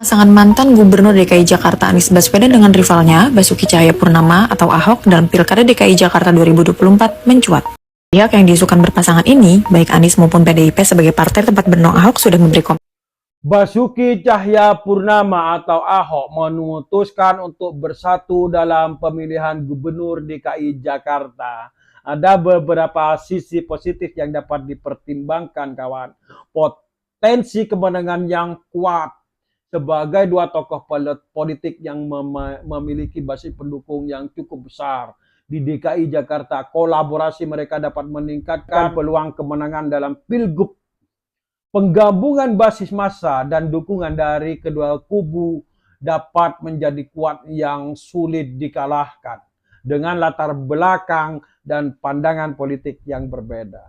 Pasangan mantan Gubernur DKI Jakarta Anies Baswedan dengan rivalnya Basuki Cahayapurnama atau Ahok dalam Pilkada DKI Jakarta 2024 mencuat. Pihak yang diisukan berpasangan ini, baik Anies maupun PDIP sebagai partai tempat bernaung Ahok sudah memberi komentar. Basuki Cahayapurnama atau Ahok memutuskan untuk bersatu dalam pemilihan Gubernur DKI Jakarta. Ada beberapa sisi positif yang dapat dipertimbangkan, kawan. Potensi kemenangan yang kuat sebagai dua tokoh politik yang memiliki basis pendukung yang cukup besar di DKI Jakarta. Kolaborasi mereka dapat meningkatkan peluang kemenangan dalam Pilgub. Penggabungan basis massa dan dukungan dari kedua kubu dapat menjadi kuat yang sulit dikalahkan dengan latar belakang dan pandangan politik yang berbeda.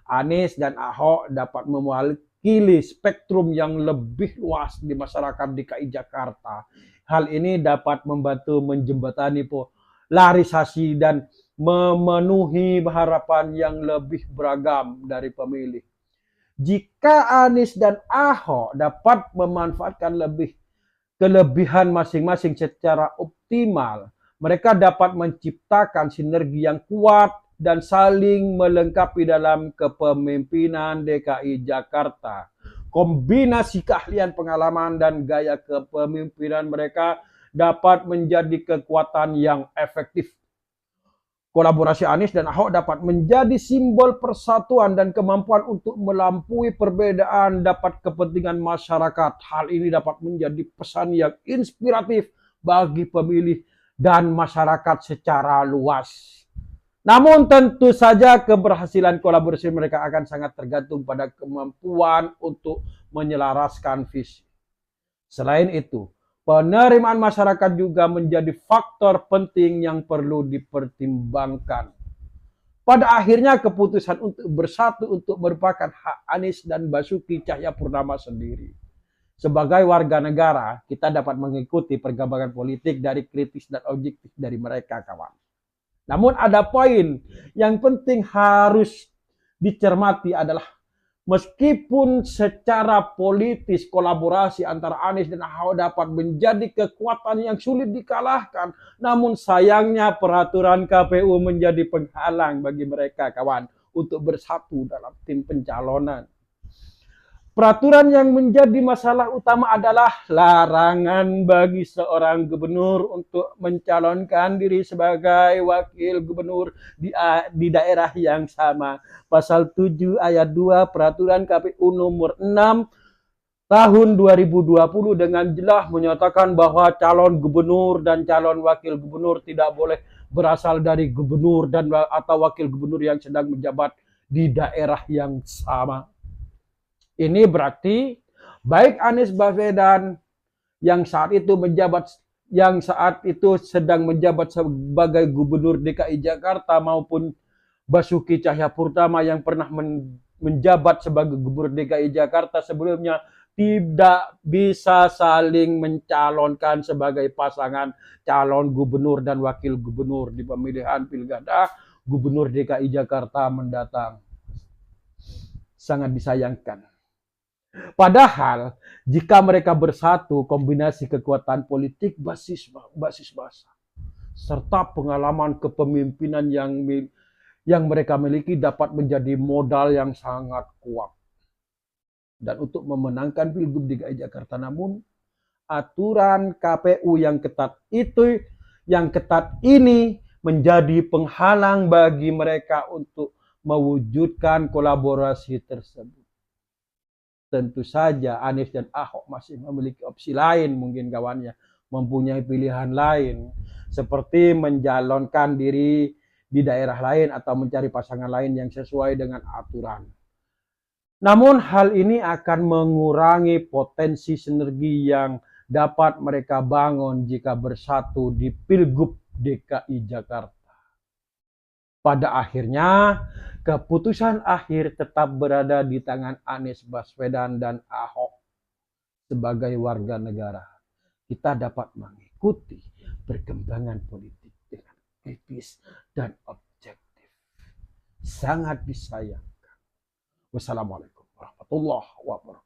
Anies dan Ahok dapat mewakili spektrum yang lebih luas di masyarakat DKI Jakarta. Hal ini dapat membantu menjembatani polarisasi dan memenuhi harapan yang lebih beragam dari pemilih. Jika Anies dan Ahok dapat memanfaatkan kelebihan masing-masing secara optimal, mereka dapat menciptakan sinergi yang kuat dan saling melengkapi dalam kepemimpinan DKI Jakarta. Kombinasi keahlian, pengalaman, dan gaya kepemimpinan mereka dapat menjadi kekuatan yang efektif. Kolaborasi Anies dan Ahok dapat menjadi simbol persatuan dan kemampuan untuk melampaui perbedaan dapat kepentingan masyarakat. Hal ini dapat menjadi pesan yang inspiratif bagi pemilih dan masyarakat secara luas. Namun tentu saja keberhasilan kolaborasi mereka akan sangat tergantung pada kemampuan untuk menyelaraskan visi. Selain itu, penerimaan masyarakat juga menjadi faktor penting yang perlu dipertimbangkan. Pada akhirnya keputusan untuk bersatu untuk merupakan hak Anies dan Basuki Cahayapurnama sendiri. Sebagai warga negara, kita dapat mengikuti perkembangan politik dari kritis dan objektif dari mereka, kawan. Namun ada poin yang penting harus dicermati adalah meskipun secara politis kolaborasi antara Anies dan Ahok dapat menjadi kekuatan yang sulit dikalahkan, namun sayangnya peraturan KPU menjadi penghalang bagi mereka, kawan, untuk bersatu dalam tim pencalonan. Peraturan yang menjadi masalah utama adalah larangan bagi seorang gubernur untuk mencalonkan diri sebagai wakil gubernur di daerah yang sama. Pasal 7 ayat 2 Peraturan KPU nomor 6 tahun 2020 dengan jelas menyatakan bahwa calon gubernur dan calon wakil gubernur tidak boleh berasal dari gubernur dan atau wakil gubernur yang sedang menjabat di daerah yang sama. Ini berarti baik Anies Baswedan yang saat itu sedang menjabat sebagai Gubernur DKI Jakarta maupun Basuki Cahayapurnama yang pernah menjabat sebagai Gubernur DKI Jakarta sebelumnya tidak bisa saling mencalonkan sebagai pasangan calon gubernur dan wakil gubernur di pemilihan Pilkada Gubernur DKI Jakarta mendatang. Sangat disayangkan. Padahal jika mereka bersatu, kombinasi kekuatan politik basis massa serta pengalaman kepemimpinan yang mereka miliki dapat menjadi modal yang sangat kuat. Dan untuk memenangkan Pilgub DKI Jakarta, namun aturan KPU yang ketat ini menjadi penghalang bagi mereka untuk mewujudkan kolaborasi tersebut. Tentu saja Anies dan Ahok masih memiliki opsi lain, mungkin kawannya mempunyai pilihan lain seperti mencalonkan diri di daerah lain atau mencari pasangan lain yang sesuai dengan aturan. Namun hal ini akan mengurangi potensi sinergi yang dapat mereka bangun jika bersatu di Pilgub DKI Jakarta. Pada akhirnya, keputusan akhir tetap berada di tangan Anies Baswedan dan Ahok. Sebagai warga negara, kita dapat mengikuti perkembangan politik dengan kritis dan objektif. Sangat disayangkan. Wassalamualaikum warahmatullahi wabarakatuh.